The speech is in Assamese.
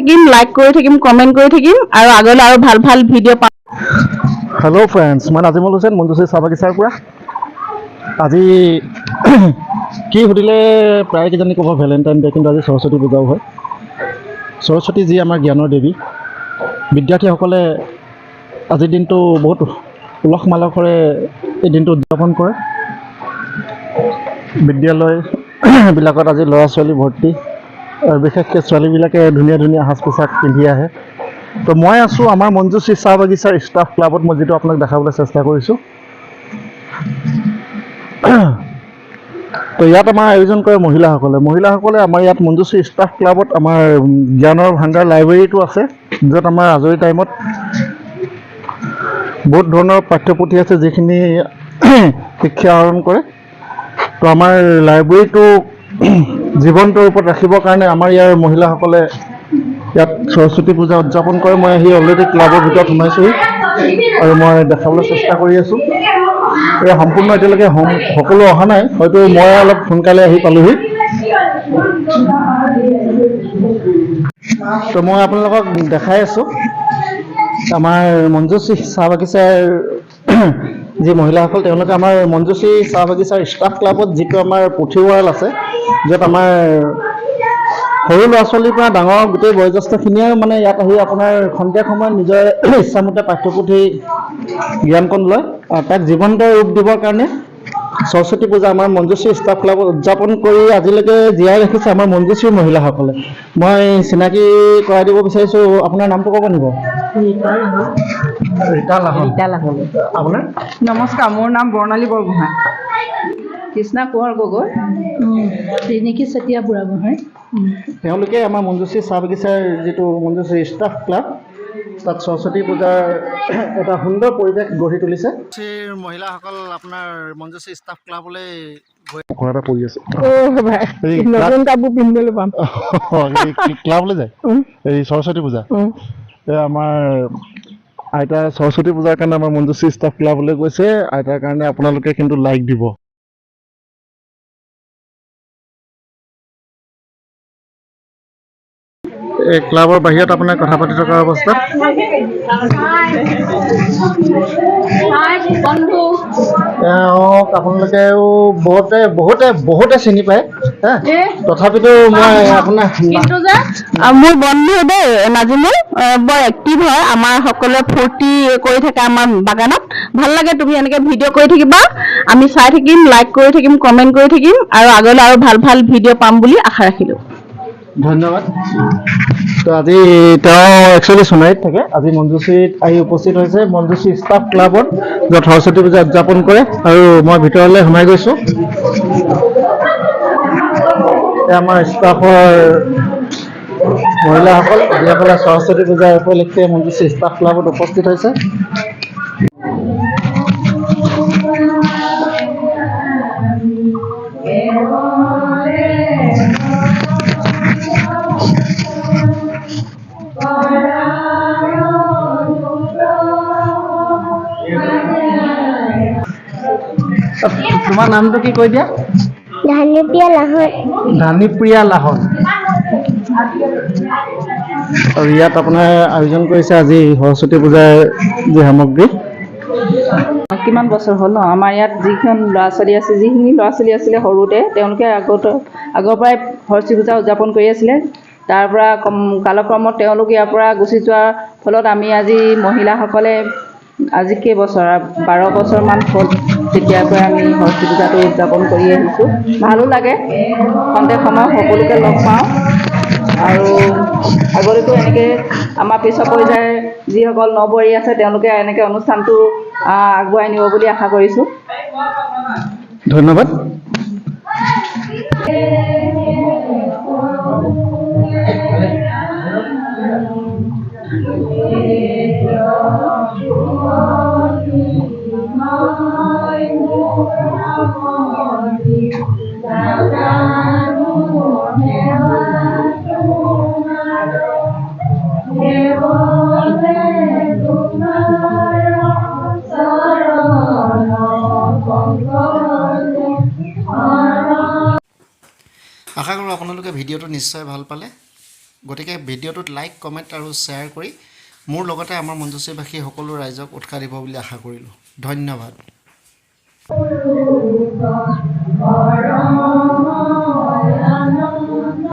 থাকিম, লাইক কৰি থাকিম, কমেণ্ট কৰি থাকিম আৰু আগলৈ আৰু ভাল ভাল ভিডিঅ' পাম। হেল্ল' ফ্ৰেণ্ডছ, মই নাজিমুল হুছেইন মঞ্জুশ্ৰী চাহ বাগিচাৰ পৰা। আজি কি সুধিলে প্ৰায় কিজানি ক'ব ভেলেণ্টাইন ডে, কিন্তু আজি সৰস্বতী পূজাও হয়। সৰস্বতী যি আমাৰ জ্ঞানৰ দেৱী, বিদ্যাৰ্থীসকলে আজিৰ দিনটো বহুত উলহ মালহেৰে এই দিনটো উদযাপন কৰে। বিদ্যালয়বিলাকত আজি ল'ৰা ছোৱালী ভৰ্তি, আৰু বিশেষকৈ ছোৱালীবিলাকে ধুনীয়া ধুনীয়া সাজ পোছাক পিন্ধি আহে। তো মই আছোঁ আমাৰ মঞ্জুশ্ৰী চাহ বাগিচাৰ ষ্টাফ ক্লাবত, মই যিটো আপোনাক দেখাবলৈ চেষ্টা কৰিছোঁ। তো ইয়াত আমাৰ আয়োজন কৰে মহিলাসকলে আমাৰ ইয়াত মঞ্জুশ্ৰী ষ্টাফ ক্লাবত আমাৰ জ্ঞানৰ ভাণ্ডাৰ লাইব্ৰেৰীটো আছে, য'ত আমাৰ আজৰি টাইমত বহুত ধৰণৰ পাঠ্যপুথি আছে যিখিনি শিক্ষা আহৰণ কৰে। তো আমাৰ লাইব্ৰেৰীটো জীৱন্ত ৰূপত ৰাখিবৰ কাৰণে আমাৰ ইয়াৰ মহিলাসকলে ইয়াত সৰস্বতী পূজা উদযাপন কৰে। মই আহি অলৰেডি ক্লাবৰ ভিতৰত সোমাইছোঁহি আৰু মই দেখাবলৈ চেষ্টা কৰি আছোঁ। এই সম্পূৰ্ণ এতিয়ালৈকে সকলো অহা নাই, হয়তো মই অলপ সোনকালে আহি পালোহি। তো মই আপোনালোকক দেখাই আছোঁ আমাৰ মঞ্জুশ্ৰী চাহ বাগিচাৰ যি মহিলাসকল, তেওঁলোকে আমাৰ মঞ্জুশ্ৰী চাহ বাগিচাৰ ষ্টাফ ক্লাবত যিটো আমাৰ পুথিভঁৰাল আছে, য'ত আমাৰ সৰু ল'ৰা ছোৱালীৰ পৰা ডাঙৰ গোটেই বয়োজ্যেষ্ঠখিনিয়ে মানে ইয়াত আহি আপোনাৰ খন্তেক সময়ত নিজৰ ইচ্ছামতে পাঠ্যপুথি জ্ঞানকণ লয়। তাক জীৱন্ত ৰূপ দিবৰ কাৰণে সৰস্বতী পূজা আমাৰ মঞ্জুশ্ৰী ষ্টাফ ক্লাবত উদযাপন কৰি আজিলৈকে জীয়াই ৰাখিছে আমাৰ মঞ্জুশ্ৰীৰ মহিলাসকলে। মই চিনাকি কৰাই দিব বিচাৰিছোঁ, আপোনাৰ নামটো ক'ব নেকি? ৰীতা লাহন। আপোনাৰ? নমস্কাৰ, মোৰ নাম বৰ্ণালী বৰগোহাঁই। কৃষ্ণা কোঁৱৰ গগৈ, ৰিণিকী চেতিয়া বুঢ়াগোহাঁই। তেওঁলোকে আমাৰ মঞ্জুশ্ৰী চাহ বাগিচাৰ যিটো মঞ্জুশ্ৰী ষ্টাফ ক্লাব, তাত সৰস্বতী পূজাৰ এটা সুন্দৰ পৰিৱেশ গঢ়ি তুলিছে। মহিলাসকল আপোনাৰ মঞ্জুশ্ৰী ষ্টাফ ক্লাবলৈ ঘৰ এটা পৰি আছে। নতুন কাপোৰ পিন্ধিবলৈ পাম। ক্লাবলৈ যায় এই সৰস্বতী পূজা। আমাৰ আইতা সৰস্বতী পূজাৰ কাৰণে আমাৰ মঞ্জুশ্ৰী ষ্টাফ ক্লাবলৈ গৈছে। আইতাৰ কাৰণে আপোনালোকে কিন্তু লাইক দিব। এই ক্লাবৰ বাহিৰত আপোনাৰ কথা পাতি থকা অৱস্থাত তেওঁক আপোনালোকেও বহুতে চিনি পায়, তথাপিতো মই আপোনাৰ মোৰ বন্ধু দেই নাজিমুল, বৰ এক্টিভ হয়, আমাৰ সকলোৱে ফূৰ্তি কৰি থাকে আমাৰ বাগানত। ভাল লাগে, তুমি এনেকৈ ভিডিঅ' কৰি থাকিবা, আমি চাই থাকিম, লাইক কৰি থাকিম, কমেণ্ট কৰি থাকিম আৰু আগলৈ আৰু ভাল ভাল ভিডিঅ' পাম বুলি আশা ৰাখিলোঁ। ধন্যবাদ। তো আজি তেওঁ একচুৱেলি সোণাৰীত থাকে, আজি মঞ্জুশ্ৰীত আহি উপস্থিত হৈছে মঞ্জুশ্ৰী ষ্টাফ ক্লাবত, য'ত সৰস্বতী পূজা উদযাপন কৰে। আৰু মই ভিতৰলৈ সোমাই গৈছোঁ। আমাৰ ষ্টাফৰ মহিলাসকল, যিসকলে সৰস্বতী পূজাৰ উপলক্ষে মঞ্জুশ্ৰী ষ্টাফ ক্লাবত উপস্থিত হৈছে। তোমাৰ নামটো কি কৈ দিয়া? ধানীপ্ৰিয়া লাহন। ধানীপ্ৰিয়া লাহন। আৰু ইয়াত আপোনাৰ আয়োজন কৰিছে আজি সৰস্বতী পূজাৰ যি সামগ্ৰী। কিমান বছৰ হ'ল ন, আমাৰ ইয়াত যিখিনি ল'ৰা ছোৱালী আছিলে সৰুতে, তেওঁলোকে আগৰ পৰাই সৰস্বতী পূজা উদযাপন কৰি আছিলে। তাৰ পৰা কালক্ৰমত তেওঁলোক ইয়াৰ পৰা গুচি যোৱাৰ ফলত আমি আজি মহিলাসকলে আজি কেইবছৰ 12 বছৰমান হ'ল তেতিয়াৰ পৰা আমি সৰস্বতী পূজাটো উদযাপন কৰি আহিছোঁ। ভালো লাগে, খন্তেক সময় সকলোকে লগ পাওঁ আৰু আগলৈতো এনেকৈ আমাৰ পিছৰ পৰ্যায়ৰ যিসকল নৱবোৱাৰী আছে তেওঁলোকে এনেকৈ অনুষ্ঠানটো আগুৱাই নিব বুলি আশা কৰিছোঁ। ধন্যবাদ। আশা কৰোঁ আপোনালোকে ভিডিঅ'টো নিশ্চয় ভাল পালে। গতিকে ভিডিঅ'টোত লাইক কমেণ্ট আৰু শ্বেয়াৰ কৰি মোৰ লগতে আমাৰ মঞ্জুশ্ৰীবাসী সকলো ৰাইজক উৎসাহ দিব বুলি আশা কৰিলোঁ। ধন্যবাদ।